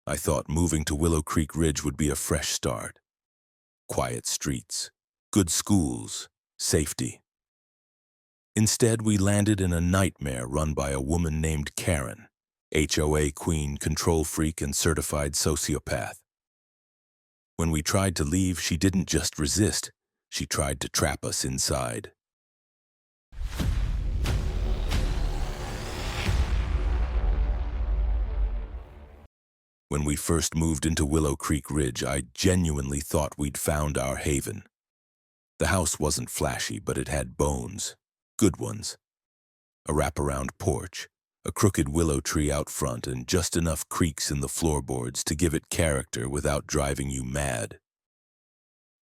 I thought moving to Willow Creek Ridge would be a fresh start. Quiet streets, good schools, safety. Instead, we landed in a nightmare run by a woman named Karen, HOA queen, control freak, and certified sociopath. When we tried to leave, she didn't just resist, she tried to trap us inside. When we first moved into Willow Creek Ridge, I genuinely thought we'd found our haven. The house wasn't flashy, but it had bones. Good ones. A wraparound porch, a crooked willow tree out front, and just enough creaks in the floorboards to give it character without driving you mad.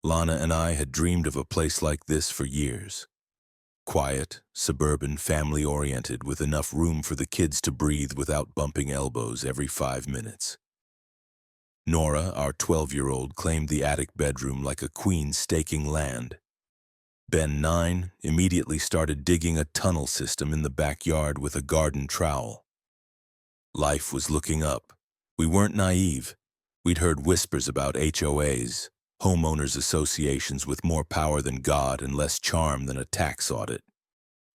Lana and I had dreamed of a place like this for years. Quiet, suburban, family-oriented, with enough room for the kids to breathe without bumping elbows every 5 minutes. Nora, our 12-year-old, claimed the attic bedroom like a queen staking land. Ben, 9, immediately started digging a tunnel system in the backyard with a garden trowel. Life was looking up. We weren't naive. We'd heard whispers about HOAs, homeowners associations with more power than God and less charm than a tax audit.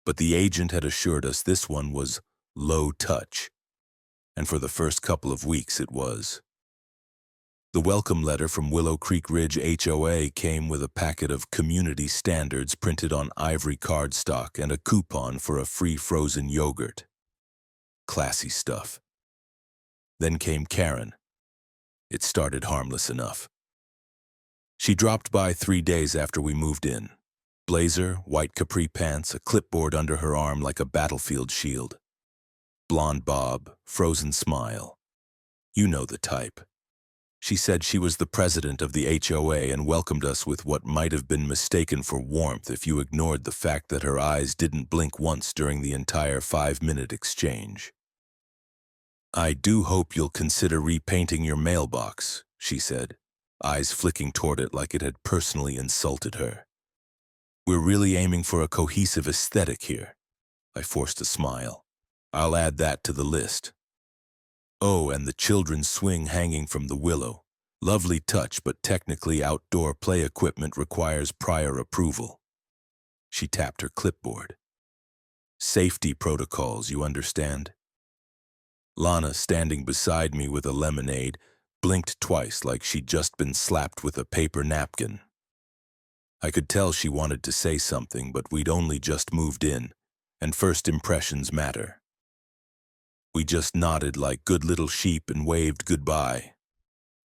But the agent had assured us this one was low touch. And for the first couple of weeks it was. The welcome letter from Willow Creek Ridge HOA came with a packet of community standards printed on ivory cardstock and a coupon for a free frozen yogurt. Classy stuff. Then came Karen. It started harmless enough. She dropped by 3 days after we moved in. Blazer, white capri pants, a clipboard under her arm like a battlefield shield. Blonde bob, frozen smile. You know the type. She said she was the president of the HOA and welcomed us with what might have been mistaken for warmth if you ignored the fact that her eyes didn't blink once during the entire 5-minute exchange. "I do hope you'll consider repainting your mailbox," she said, eyes flicking toward it like it had personally insulted her. "We're really aiming for a cohesive aesthetic here." I forced a smile. "I'll add that to the list." Oh, and the children's swing hanging from the willow. Lovely touch, but technically outdoor play equipment requires prior approval. She tapped her clipboard. "Safety protocols, you understand?" Lana, standing beside me with a lemonade, blinked twice like she'd just been slapped with a paper napkin. I could tell she wanted to say something, but we'd only just moved in, and first impressions matter. We just nodded like good little sheep and waved goodbye.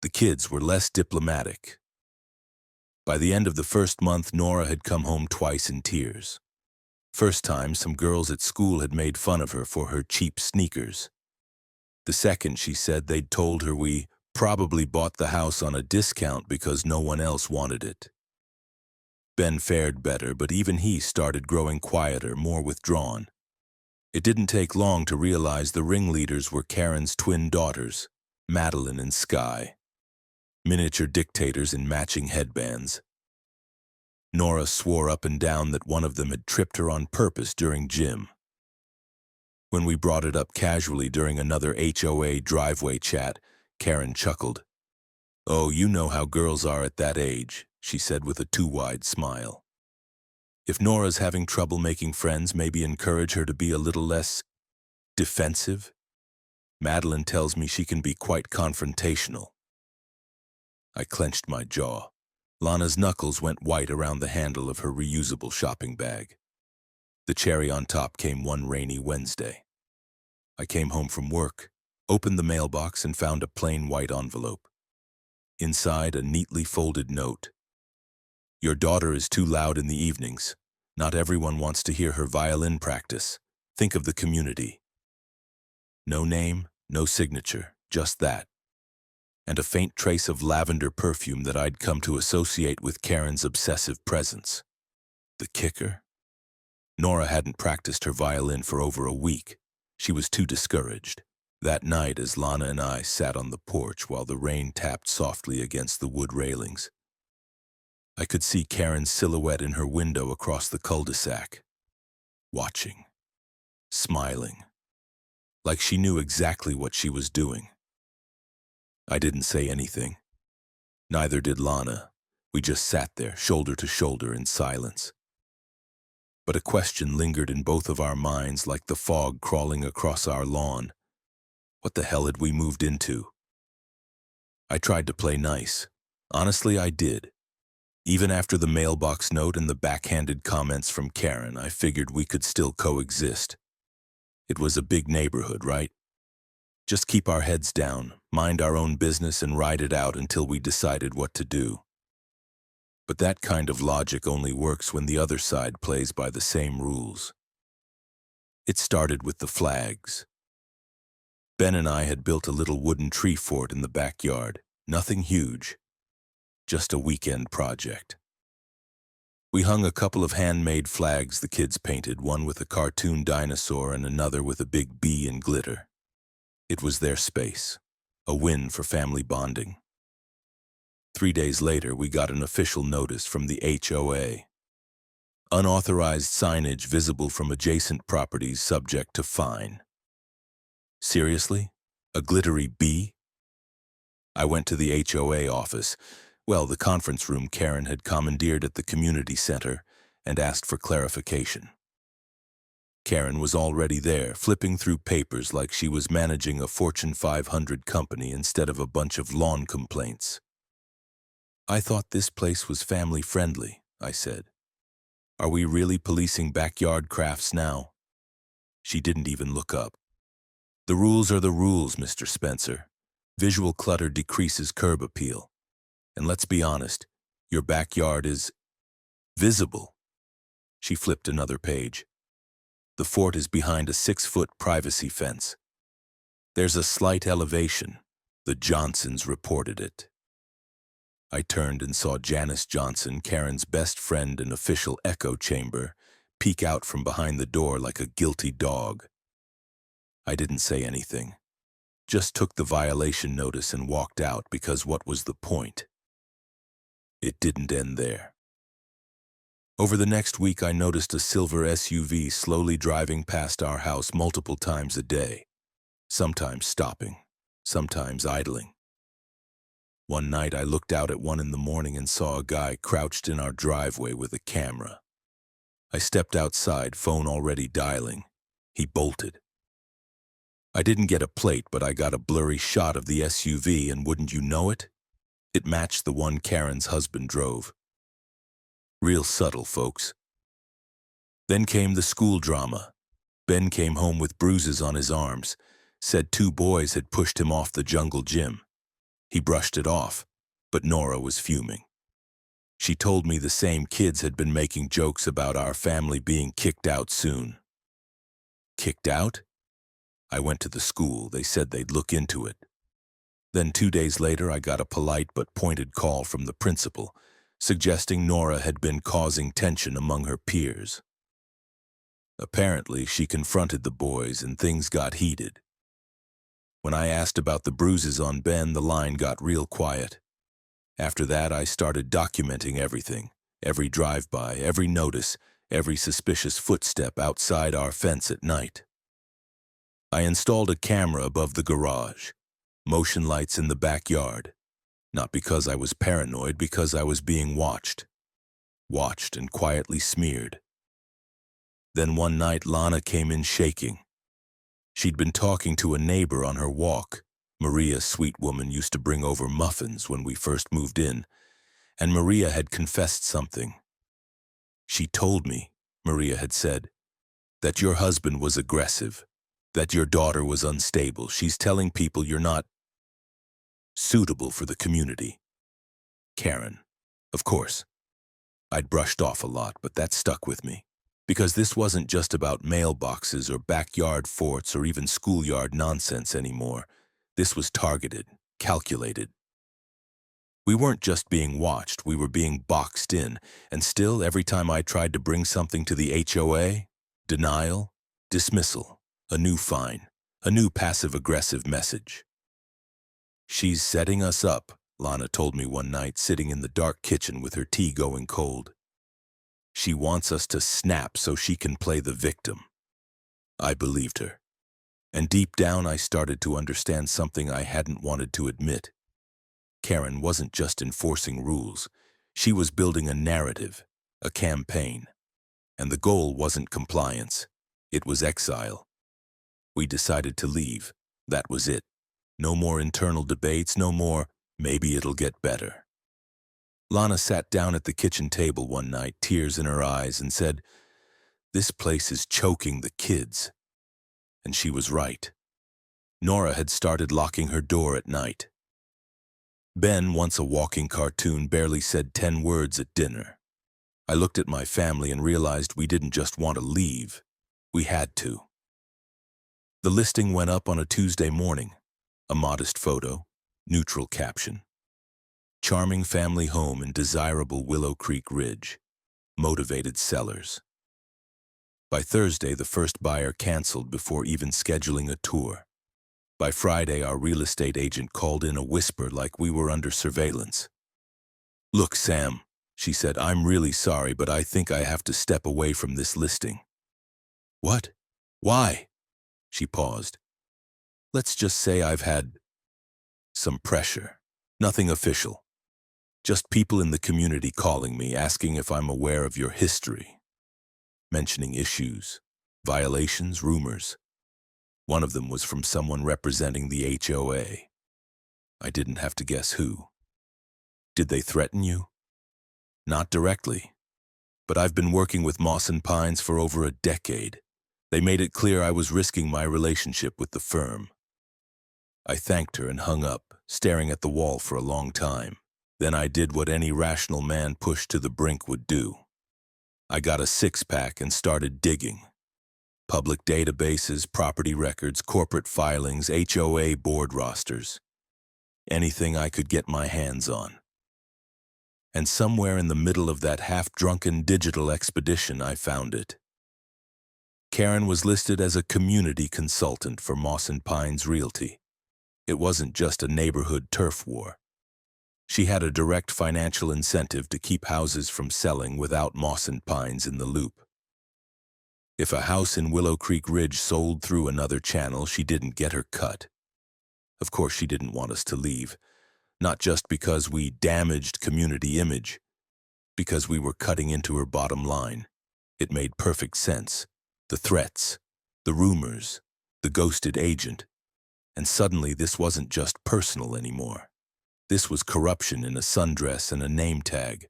The kids were less diplomatic. By the end of the first month, Nora had come home twice in tears. First time, some girls at school had made fun of her for her cheap sneakers. The second, she said they'd told her we probably bought the house on a discount because no one else wanted it. Ben fared better, but even he started growing quieter, more withdrawn. It didn't take long to realize the ringleaders were Karen's twin daughters, Madeline and Skye, miniature dictators in matching headbands. Nora swore up and down that one of them had tripped her on purpose during gym. When we brought it up casually during another HOA driveway chat, Karen chuckled. "Oh, you know how girls are at that age," she said with a too-wide smile. "If Nora's having trouble making friends, maybe encourage her to be a little less defensive. Madeline tells me she can be quite confrontational." I clenched my jaw. Lana's knuckles went white around the handle of her reusable shopping bag. The cherry on top came one rainy Wednesday. I came home from work, opened the mailbox, and found a plain white envelope. Inside, a neatly folded note. "Your daughter is too loud in the evenings. Not everyone wants to hear her violin practice. Think of the community." No name, no signature, just that. And a faint trace of lavender perfume that I'd come to associate with Karen's obsessive presence. The kicker? Nora hadn't practiced her violin for over a week. She was too discouraged. That night, as Lana and I sat on the porch while the rain tapped softly against the wood railings, I could see Karen's silhouette in her window across the cul-de-sac, watching, smiling, like she knew exactly what she was doing. I didn't say anything. Neither did Lana. We just sat there, shoulder to shoulder, in silence. But a question lingered in both of our minds like the fog crawling across our lawn. What the hell had we moved into? I tried to play nice. Honestly, I did. Even after the mailbox note and the backhanded comments from Karen, I figured we could still coexist. It was a big neighborhood, right? Just keep our heads down, mind our own business, and ride it out until we decided what to do. But that kind of logic only works when the other side plays by the same rules. It started with the flags. Ben and I had built a little wooden tree fort in the backyard, nothing huge, just a weekend project. We hung a couple of handmade flags the kids painted, one with a cartoon dinosaur and another with a big bee and glitter. It was their space, a win for family bonding. 3 days later, we got an official notice from the HOA. Unauthorized signage visible from adjacent properties subject to fine. Seriously? A glittery bee? I went to the HOA office, the conference room Karen had commandeered at the community center, and asked for clarification. Karen was already there, flipping through papers like she was managing a Fortune 500 company instead of a bunch of lawn complaints. I thought this place was family-friendly, I said. Are we really policing backyard crafts now? She didn't even look up. The rules are the rules, Mr. Spencer. Visual clutter decreases curb appeal. And let's be honest, your backyard is visible. She flipped another page. The fort is behind a 6-foot privacy fence. There's a slight elevation. The Johnsons reported it. I turned and saw Janice Johnson, Karen's best friend and official echo chamber, peek out from behind the door like a guilty dog. I didn't say anything. Just took the violation notice and walked out because what was the point? It didn't end there. Over the next week, I noticed a silver SUV slowly driving past our house multiple times a day, sometimes stopping, sometimes idling. One night, I looked out at 1 a.m. and saw a guy crouched in our driveway with a camera. I stepped outside, phone already dialing. He bolted. I didn't get a plate, but I got a blurry shot of the SUV, and wouldn't you know it? It matched the one Karen's husband drove. Real subtle, folks. Then came the school drama. Ben came home with bruises on his arms, said 2 boys had pushed him off the jungle gym. He brushed it off, but Nora was fuming. She told me the same kids had been making jokes about our family being kicked out soon. Kicked out? I went to the school. They said they'd look into it. Then 2 days later, I got a polite but pointed call from the principal, suggesting Nora had been causing tension among her peers. Apparently, she confronted the boys and things got heated. When I asked about the bruises on Ben, the line got real quiet. After that, I started documenting everything, every drive-by, every notice, every suspicious footstep outside our fence at night. I installed a camera above the garage, motion lights in the backyard, not because I was paranoid, because I was being watched and quietly smeared. Then one night, Lana came in shaking. She'd been talking to a neighbor on her walk. Maria, sweet woman, used to bring over muffins when we first moved in, and Maria had confessed something. She told me, Maria had said, that your husband was aggressive, that your daughter was unstable. She's telling people you're not suitable for the community. Karen. Of course. I'd brushed off a lot, but that stuck with me. Because this wasn't just about mailboxes or backyard forts or even schoolyard nonsense anymore. This was targeted, calculated. We weren't just being watched, we were being boxed in, and still, every time I tried to bring something to the HOA, denial, dismissal, a new fine, a new passive-aggressive message. She's setting us up, Lana told me one night, sitting in the dark kitchen with her tea going cold. She wants us to snap so she can play the victim. I believed her. And deep down, I started to understand something I hadn't wanted to admit. Karen wasn't just enforcing rules. She was building a narrative, a campaign. And the goal wasn't compliance. It was exile. We decided to leave. That was it. No more internal debates, no more, maybe it'll get better. Lana sat down at the kitchen table one night, tears in her eyes, and said, "This place is choking the kids." And she was right. Nora had started locking her door at night. Ben, once a walking cartoon, barely said 10 words at dinner. I looked at my family and realized we didn't just want to leave. We had to. The listing went up on a Tuesday morning. A modest photo, neutral caption. Charming family home in desirable Willow Creek Ridge. Motivated sellers. By Thursday, the first buyer canceled before even scheduling a tour. By Friday, our real estate agent called in a whisper like we were under surveillance. "Look, Sam," she said, "I'm really sorry, but I think I have to step away from this listing." "What? Why?" She paused. "Let's just say I've had some pressure. Nothing official. Just people in the community calling me, asking if I'm aware of your history. Mentioning issues, violations, rumors. One of them was from someone representing the HOA. I didn't have to guess who. Did they threaten you?" "Not directly. But I've been working with Moss and Pines for over a decade. They made it clear I was risking my relationship with the firm." I thanked her and hung up, staring at the wall for a long time. Then I did what any rational man pushed to the brink would do. I got a 6-pack and started digging. Public databases, property records, corporate filings, HOA board rosters. Anything I could get my hands on. And somewhere in the middle of that half-drunken digital expedition, I found it. Karen was listed as a community consultant for Moss and Pines Realty. It wasn't just a neighborhood turf war. She had a direct financial incentive to keep houses from selling without Moss and Pines in the loop. If a house in Willow Creek Ridge sold through another channel, she didn't get her cut. Of course, she didn't want us to leave, not just because we damaged community image, because we were cutting into her bottom line. It made perfect sense. The threats, the rumors, the ghosted agent. And suddenly this wasn't just personal anymore. This was corruption in a sundress and a name tag.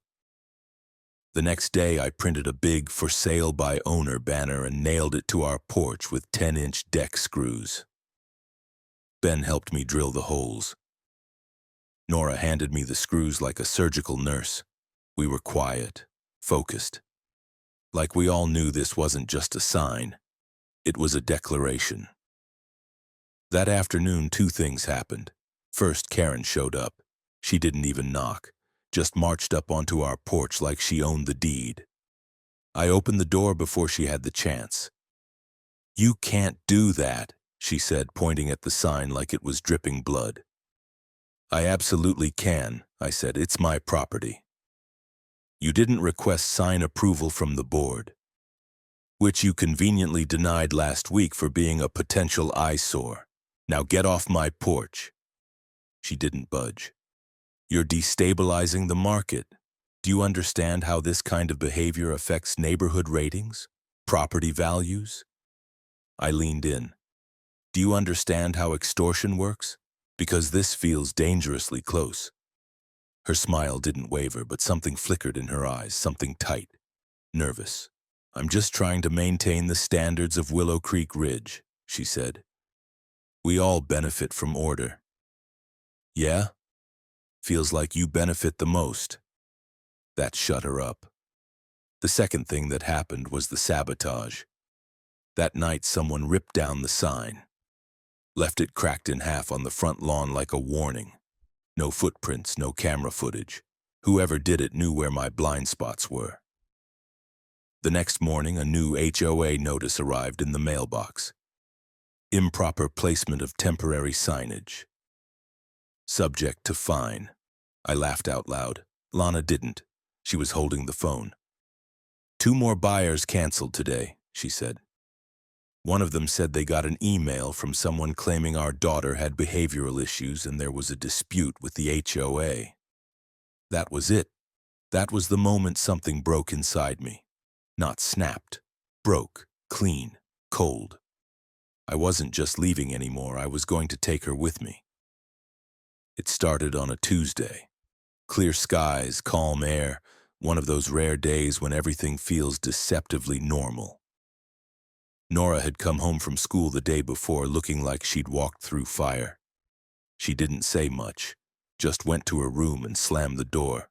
The next day, I printed a big "For Sale by Owner" banner and nailed it to our porch with 10-inch deck screws. Ben helped me drill the holes. Nora handed me the screws like a surgical nurse. We were quiet, focused. Like we all knew this wasn't just a sign. It was a declaration. That afternoon, 2 things happened. First, Karen showed up. She didn't even knock, just marched up onto our porch like she owned the deed. I opened the door before she had the chance. "You can't do that," she said, pointing at the sign like it was dripping blood. "I absolutely can," I said. "It's my property." "You didn't request sign approval from the board, which you conveniently denied last week for being a potential eyesore. Now get off my porch." She didn't budge. "You're destabilizing the market. Do you understand how this kind of behavior affects neighborhood ratings, property values?" I leaned in. "Do you understand how extortion works? Because this feels dangerously close." Her smile didn't waver, but something flickered in her eyes, something tight, nervous. "I'm just trying to maintain the standards of Willow Creek Ridge," she said. "We all benefit from order." "Yeah? Feels like you benefit the most." That shut her up. The second thing that happened was the sabotage. That night, someone ripped down the sign, left it cracked in half on the front lawn like a warning. No footprints, no camera footage. Whoever did it knew where my blind spots were. The next morning, a new HOA notice arrived in the mailbox. Improper placement of temporary signage. Subject to fine. I laughed out loud. Lana didn't. She was holding the phone. 2 more buyers canceled today, she said. One of them said they got an email from someone claiming our daughter had behavioral issues and there was a dispute with the HOA. That was it. That was the moment something broke inside me. Not snapped. Broke. Clean. Cold. I wasn't just leaving anymore, I was going to take her with me. It started on a Tuesday. Clear skies, calm air, one of those rare days when everything feels deceptively normal. Nora had come home from school the day before looking like she'd walked through fire. She didn't say much, just went to her room and slammed the door.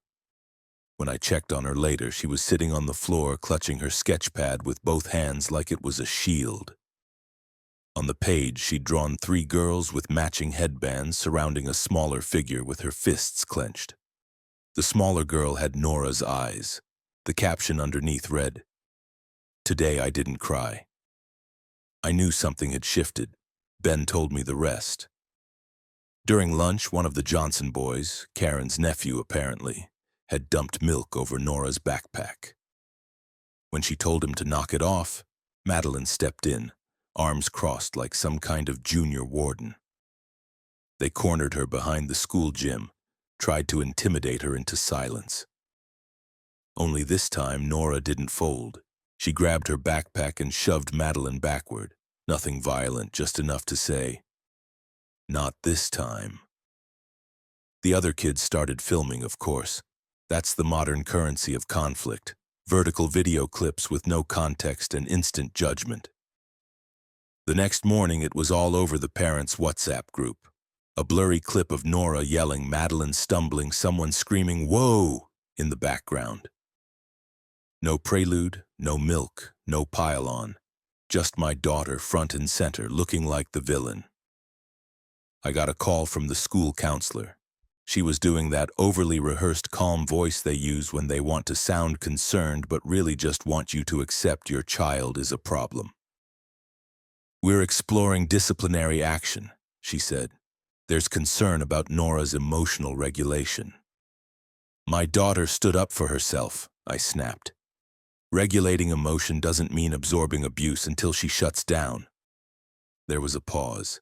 When I checked on her later, she was sitting on the floor clutching her sketch pad with both hands like it was a shield. On the page, she'd drawn 3 girls with matching headbands surrounding a smaller figure with her fists clenched. The smaller girl had Nora's eyes. The caption underneath read, "Today I didn't cry." I knew something had shifted. Ben told me the rest. During lunch, one of the Johnson boys, Karen's nephew apparently, had dumped milk over Nora's backpack. When she told him to knock it off, Madeline stepped in, arms crossed like some kind of junior warden. They cornered her behind the school gym, tried to intimidate her into silence. Only this time, Nora didn't fold. She grabbed her backpack and shoved Madeline backward. Nothing violent, just enough to say, "Not this time." The other kids started filming, of course. That's the modern currency of conflict. Vertical video clips with no context and instant judgment. The next morning, it was all over the parents' WhatsApp group. A blurry clip of Nora yelling, Madeline stumbling, someone screaming, "Whoa!" in the background. No prelude, no milk, no pile-on. Just my daughter front and center, looking like the villain. I got a call from the school counselor. She was doing that overly rehearsed calm voice they use when they want to sound concerned but really just want you to accept your child is a problem. "We're exploring disciplinary action," she said. "There's concern about Nora's emotional regulation." "My daughter stood up for herself," I snapped. "Regulating emotion doesn't mean absorbing abuse until she shuts down." There was a pause.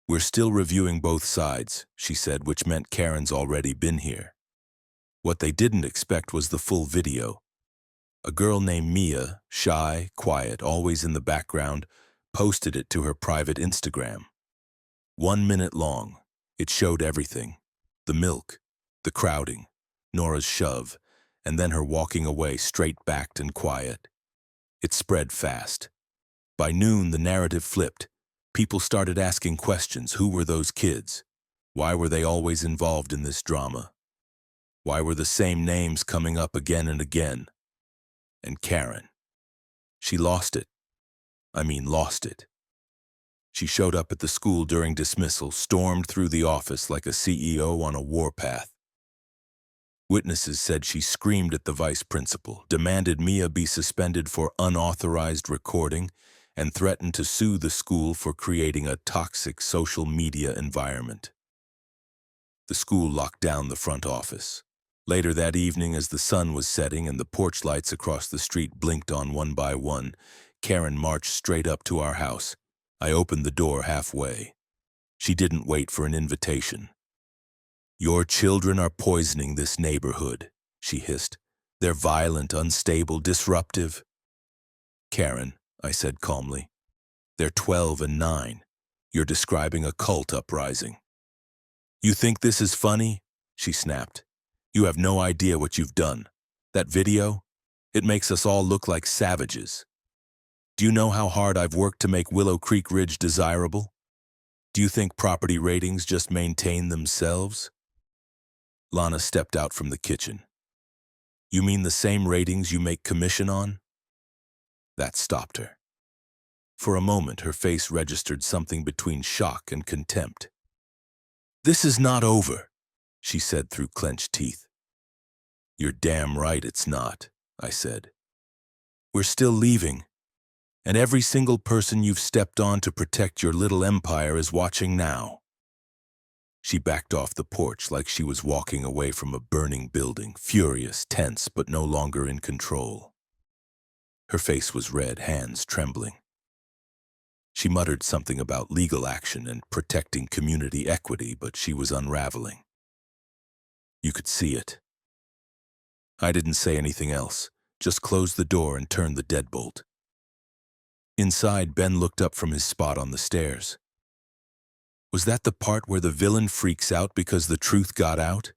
"We're still reviewing both sides," she said, which meant Karen's already been here. What they didn't expect was the full video. A girl named Mia, shy, quiet, always in the background, posted it to her private Instagram. 1 minute long. It showed everything. The milk, the crowding, Nora's shove, and then her walking away straight-backed and quiet. It spread fast. By noon, the narrative flipped. People started asking questions. Who were those kids? Why were they always involved in this drama? Why were the same names coming up again and again? And Karen. She lost it. Lost it. She showed up at the school during dismissal, stormed through the office like a CEO on a warpath. Witnesses said she screamed at the vice principal, demanded Mia be suspended for unauthorized recording, and threatened to sue the school for creating a toxic social media environment. The school locked down the front office. Later that evening, as the sun was setting and the porch lights across the street blinked on one by one, Karen marched straight up to our house. I opened the door halfway. She didn't wait for an invitation. "Your children are poisoning this neighborhood," she hissed. "They're violent, unstable, disruptive." "Karen," I said calmly, "they're 12 and 9. You're describing a cult uprising." "You think this is funny?" she snapped. "You have no idea what you've done. That video? It makes us all look like savages. Do you know how hard I've worked to make Willow Creek Ridge desirable? Do you think property ratings just maintain themselves?" Lana stepped out from the kitchen. "You mean the same ratings you make commission on?" That stopped her. For a moment, her face registered something between shock and contempt. "This is not over," she said through clenched teeth. "You're damn right it's not," I said. "We're still leaving, and every single person you've stepped on to protect your little empire is watching now." She backed off the porch like she was walking away from a burning building, furious, tense, but no longer in control. Her face was red, hands trembling. She muttered something about legal action and protecting community equity, but she was unraveling. You could see it. I didn't say anything else, just closed the door and turned the deadbolt. Inside, Ben looked up from his spot on the stairs. Was that the part where the villain freaks out because the truth got out?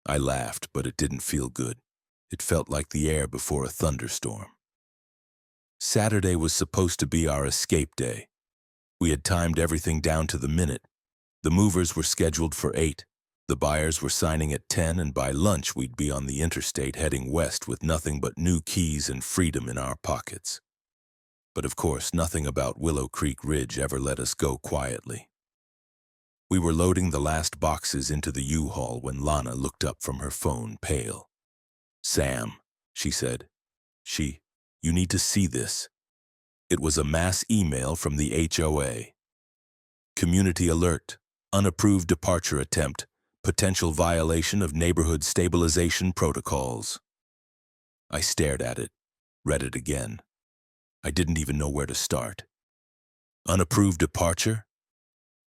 I laughed, but it didn't feel good. It felt like the air before a thunderstorm. Saturday was supposed to be our escape day. We had timed everything down to the minute. The movers were scheduled for 8. The buyers were signing at 10, and by lunch we'd be on the interstate heading west with nothing but new keys and freedom in our pockets. But of course, nothing about Willow Creek Ridge ever let us go quietly. We were loading the last boxes into the U-Haul when Lana looked up from her phone, pale. "Sam," she said. You need to see this." It was a mass email from the HOA. "Community alert. Unapproved departure attempt. Potential violation of neighborhood stabilization protocols." I stared at it, read it again. I didn't even know where to start. Unapproved departure?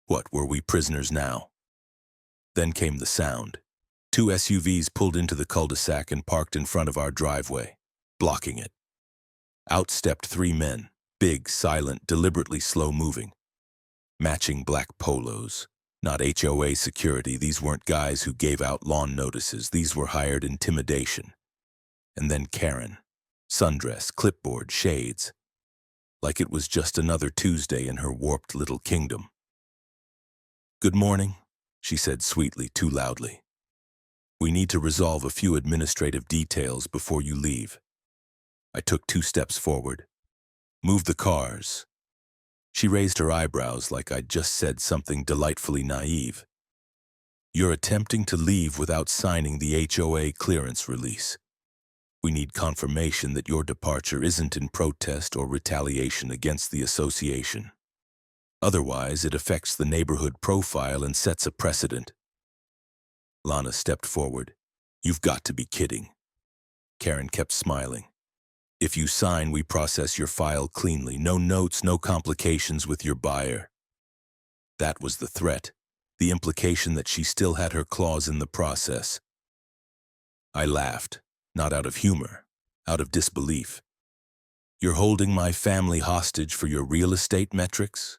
What, were we prisoners now? Then came the sound. 2 SUVs pulled into the cul-de-sac and parked in front of our driveway, blocking it. Out stepped 3 men, big, silent, deliberately slow-moving. Matching black polos. Not HOA security. These weren't guys who gave out lawn notices. These were hired intimidation. And then Karen. Sundress, clipboard, shades. Like it was just another Tuesday in her warped little kingdom. "Good morning," she said sweetly, too loudly. "We need to resolve a few administrative details before you leave." I took 2 steps forward. "Move the cars." She raised her eyebrows like I'd just said something delightfully naive. "You're attempting to leave without signing the HOA clearance release. We need confirmation that your departure isn't in protest or retaliation against the association. Otherwise, it affects the neighborhood profile and sets a precedent." Lana stepped forward. "You've got to be kidding." Karen kept smiling. "If you sign, we process your file cleanly. No notes, no complications with your buyer." That was the threat, the implication that she still had her claws in the process. I laughed, not out of humor, out of disbelief. "You're holding my family hostage for your real estate metrics?"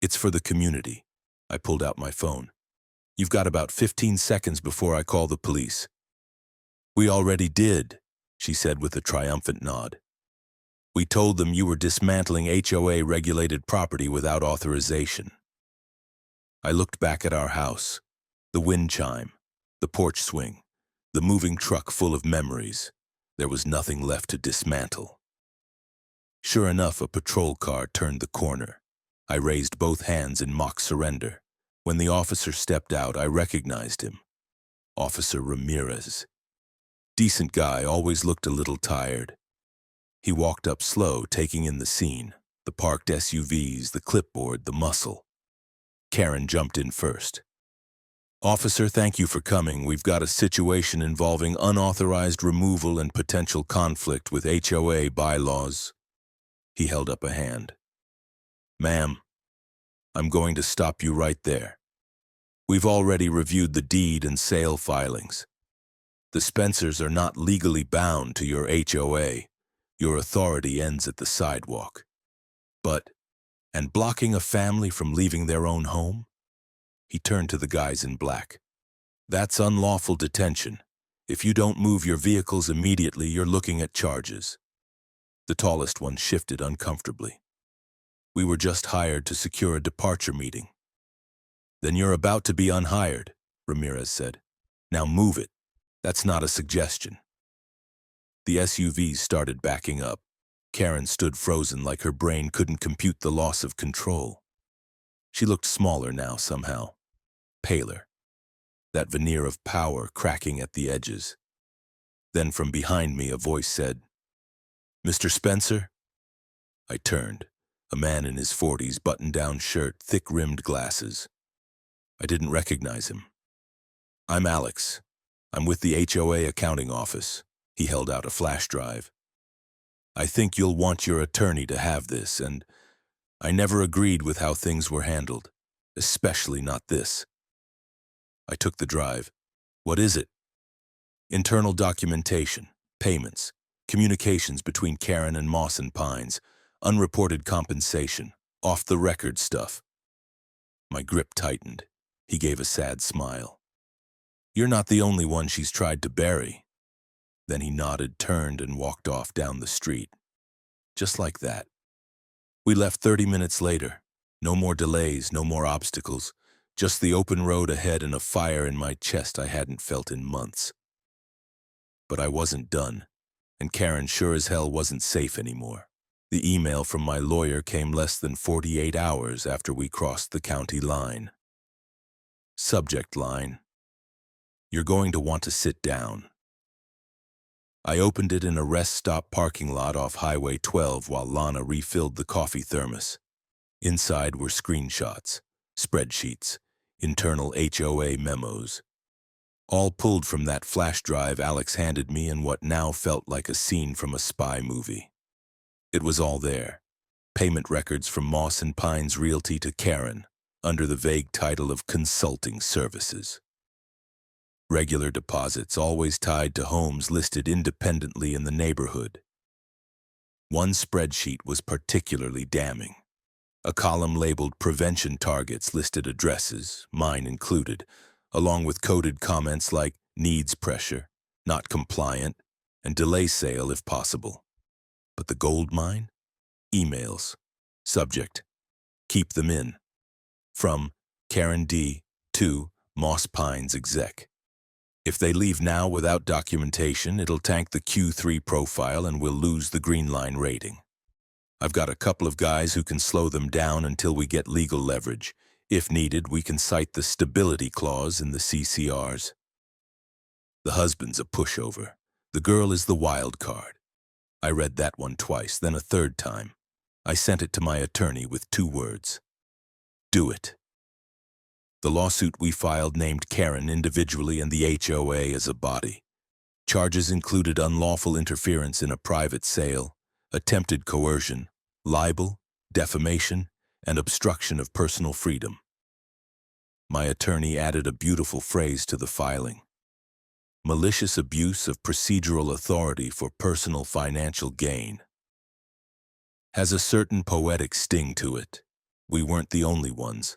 "It's for the community." I pulled out my phone. "You've got about 15 seconds before I call the police." "We already did," she said with a triumphant nod. "We told them you were dismantling HOA-regulated property without authorization." I looked back at our house, the wind chime, the porch swing, the moving truck full of memories. There was nothing left to dismantle. Sure enough, a patrol car turned the corner. I raised both hands in mock surrender. When the officer stepped out, I recognized him. Officer Ramirez. Decent guy, always looked a little tired. He walked up slow, taking in the scene, the parked SUVs, the clipboard, the muscle. Karen jumped in first. "Officer, thank you for coming. We've got a situation involving unauthorized removal and potential conflict with HOA bylaws." He held up a hand. "Ma'am, I'm going to stop you right there. We've already reviewed the deed and sale filings. The Spencers are not legally bound to your HOA. Your authority ends at the sidewalk. And blocking a family from leaving their own home?" He turned to the guys in black. "That's unlawful detention. If you don't move your vehicles immediately, you're looking at charges." The tallest one shifted uncomfortably. "We were just hired to secure a departure meeting." "Then you're about to be unhired," Ramirez said. "Now move it. That's not a suggestion." The SUVs started backing up. Karen stood frozen like her brain couldn't compute the loss of control. She looked smaller now somehow, paler, that veneer of power cracking at the edges. Then from behind me a voice said, "Mr. Spencer?" I turned, a man in his 40s, button-down shirt, thick-rimmed glasses. I didn't recognize him. "I'm Alex. I'm with the HOA accounting office." He held out a flash drive. "I think you'll want your attorney to have this, and I never agreed with how things were handled, especially not this. I took the drive. What is it? Internal documentation, payments, communications between Karen and Moss and Pines, unreported compensation, off-the-record stuff. My grip tightened. He gave a sad smile. You're not the only one she's tried to bury. Then he nodded, turned, and walked off down the street. Just like that. We left 30 minutes later. No more delays, no more obstacles. Just the open road ahead and a fire in my chest I hadn't felt in months. But I wasn't done, and Karen sure as hell wasn't safe anymore. The email from my lawyer came less than 48 hours after we crossed the county line. Subject line: You're going to want to sit down. I opened it in a rest stop parking lot off Highway 12 while Lana refilled the coffee thermos. Inside were screenshots, spreadsheets, internal HOA memos, all pulled from that flash drive Alex handed me in what now felt like a scene from a spy movie. It was all there. Payment records from Moss and Pines Realty to Karen, under the vague title of consulting services. Regular deposits always tied to homes listed independently in the neighborhood. One spreadsheet was particularly damning. A column labeled prevention targets listed addresses, mine included, along with coded comments like needs pressure, not compliant, and delay sale if possible. But the gold mine? Emails. Subject: Keep them in. From Karen D. to Moss Pines exec. If they leave now without documentation, it'll tank the Q3 profile and we'll lose the Green Line rating. I've got a couple of guys who can slow them down until we get legal leverage. If needed, we can cite the stability clause in the CCRs. The husband's a pushover. The girl is the wild card. I read that one twice, then a third time. I sent it to my attorney with 2 words. Do it. The lawsuit we filed named Karen individually and the HOA as a body. Charges included unlawful interference in a private sale, attempted coercion, libel, defamation, and obstruction of personal freedom. My attorney added a beautiful phrase to the filing: malicious abuse of procedural authority for personal financial gain. Has a certain poetic sting to it. We weren't the only ones.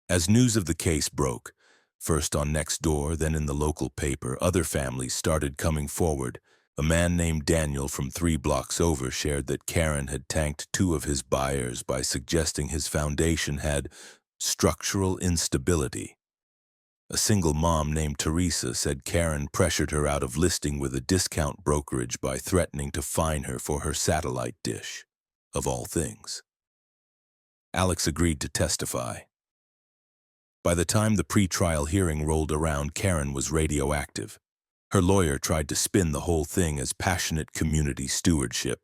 As news of the case broke, first on Nextdoor, then in the local paper, other families started coming forward. A man named Daniel from 3 blocks over shared that Karen had tanked 2 of his buyers by suggesting his foundation had structural instability. A single mom named Teresa said Karen pressured her out of listing with a discount brokerage by threatening to fine her for her satellite dish, of all things. Alex agreed to testify. By the time the pre-trial hearing rolled around, Karen was radioactive. Her lawyer tried to spin the whole thing as passionate community stewardship.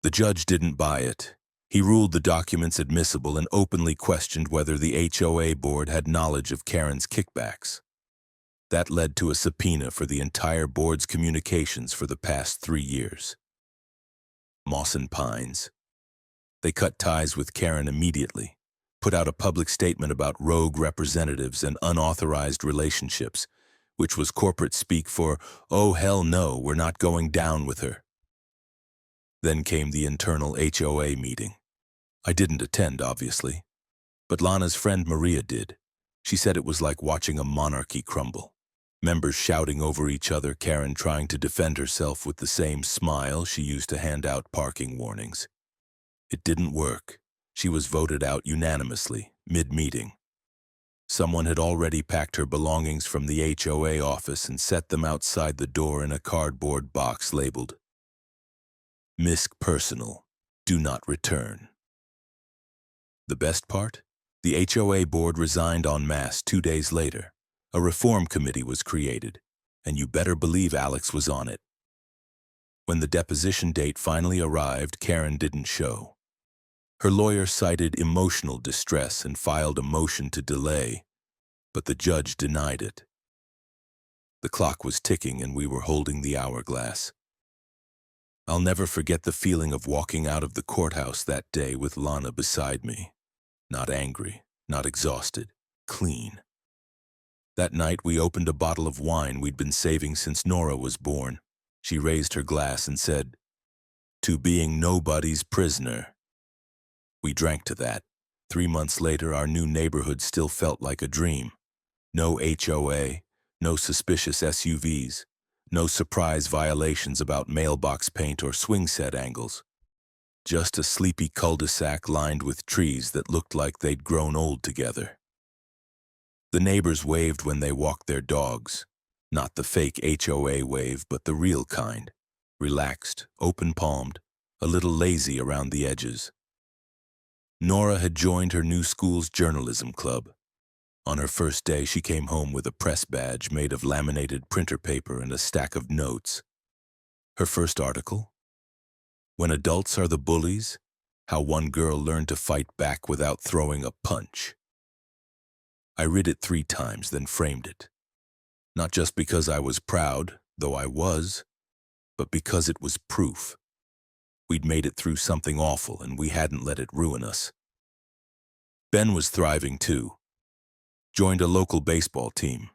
The judge didn't buy it. He ruled the documents admissible and openly questioned whether the HOA board had knowledge of Karen's kickbacks. That led to a subpoena for the entire board's communications for the past 3 years. Moss and Pines. They cut ties with Karen immediately, put out a public statement about rogue representatives and unauthorized relationships, which was corporate speak for, oh hell no, we're not going down with her. Then came the internal HOA meeting. I didn't attend, obviously, but Lana's friend Maria did. She said it was like watching a monarchy crumble. Members shouting over each other, Karen trying to defend herself with the same smile she used to hand out parking warnings. It didn't work. She was voted out unanimously, mid-meeting. Someone had already packed her belongings from the HOA office and set them outside the door in a cardboard box labeled, "Misc Personal, do not return." The best part? The HOA board resigned en masse 2 days later. A reform committee was created, and you better believe Alex was on it. When the deposition date finally arrived, Karen didn't show. Her lawyer cited emotional distress and filed a motion to delay, but the judge denied it. The clock was ticking and we were holding the hourglass. I'll never forget the feeling of walking out of the courthouse that day with Lana beside me. Not angry, not exhausted, clean. That night we opened a bottle of wine we'd been saving since Nora was born. She raised her glass and said, "To being nobody's prisoner." We drank to that. 3 months later, our new neighborhood still felt like a dream. No HOA, no suspicious SUVs, no surprise violations about mailbox paint or swing set angles. Just a sleepy cul-de-sac lined with trees that looked like they'd grown old together. The neighbors waved when they walked their dogs. Not the fake HOA wave, but the real kind. Relaxed, open-palmed, a little lazy around the edges. Nora had joined her new school's journalism club. On her first day, she came home with a press badge made of laminated printer paper and a stack of notes. Her first article? When Adults Are the Bullies, How One Girl Learned to Fight Back Without Throwing a Punch. I read it 3 times, then framed it. Not just because I was proud, though I was, but because it was proof. We'd made it through something awful, and we hadn't let it ruin us. Ben was thriving too. Joined a local baseball team.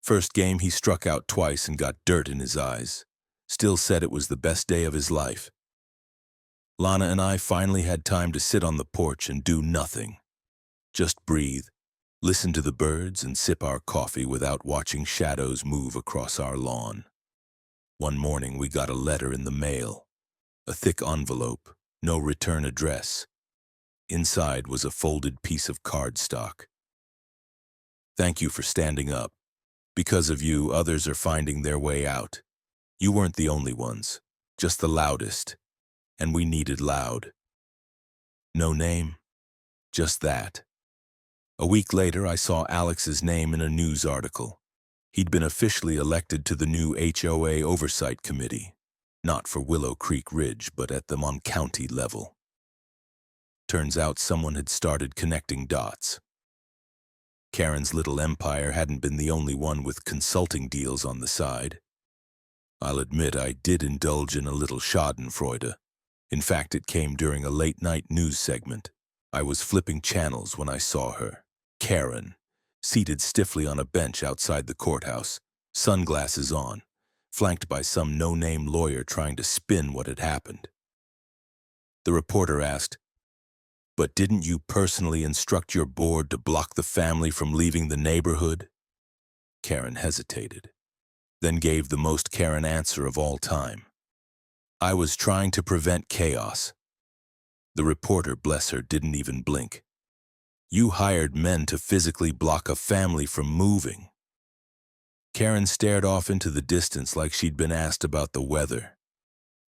First game, he struck out twice and got dirt in his eyes. Still said it was the best day of his life. Lana and I finally had time to sit on the porch and do nothing. Just breathe, listen to the birds, and sip our coffee without watching shadows move across our lawn. One morning, we got a letter in the mail. A thick envelope, no return address. Inside was a folded piece of cardstock. "Thank you for standing up. Because of you, others are finding their way out. You weren't the only ones, just the loudest. And we needed loud." No name, just that. A week later, I saw Alex's name in a news article. He'd been officially elected to the new HOA Oversight Committee, not for Willow Creek Ridge, but at the Mon-County level. Turns out someone had started connecting dots. Karen's little empire hadn't been the only one with consulting deals on the side. I'll admit I did indulge in a little schadenfreude. In fact, it came during a late-night news segment. I was flipping channels when I saw her, Karen, seated stiffly on a bench outside the courthouse, sunglasses on, flanked by some no-name lawyer trying to spin what had happened. The reporter asked, "But didn't you personally instruct your board to block the family from leaving the neighborhood?" Karen hesitated, then gave the most Karen answer of all time. "I was trying to prevent chaos." The reporter, bless her, didn't even blink. "You hired men to physically block a family from moving." Karen stared off into the distance like she'd been asked about the weather.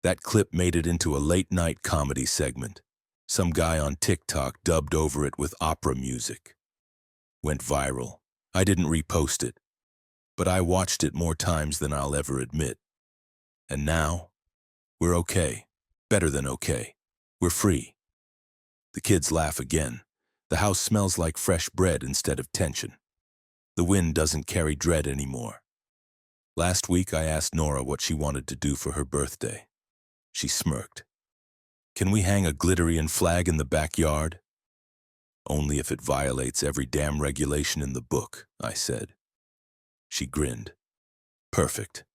That clip made it into a late-night comedy segment. Some guy on TikTok dubbed over it with opera music. Went viral. I didn't repost it, but I watched it more times than I'll ever admit. And now, we're okay. Better than okay. We're free. The kids laugh again. The house smells like fresh bread instead of tension. The wind doesn't carry dread anymore. Last week, I asked Nora what she wanted to do for her birthday. She smirked. "Can we hang a glittering flag in the backyard?" "Only if it violates every damn regulation in the book," I said. She grinned. "Perfect.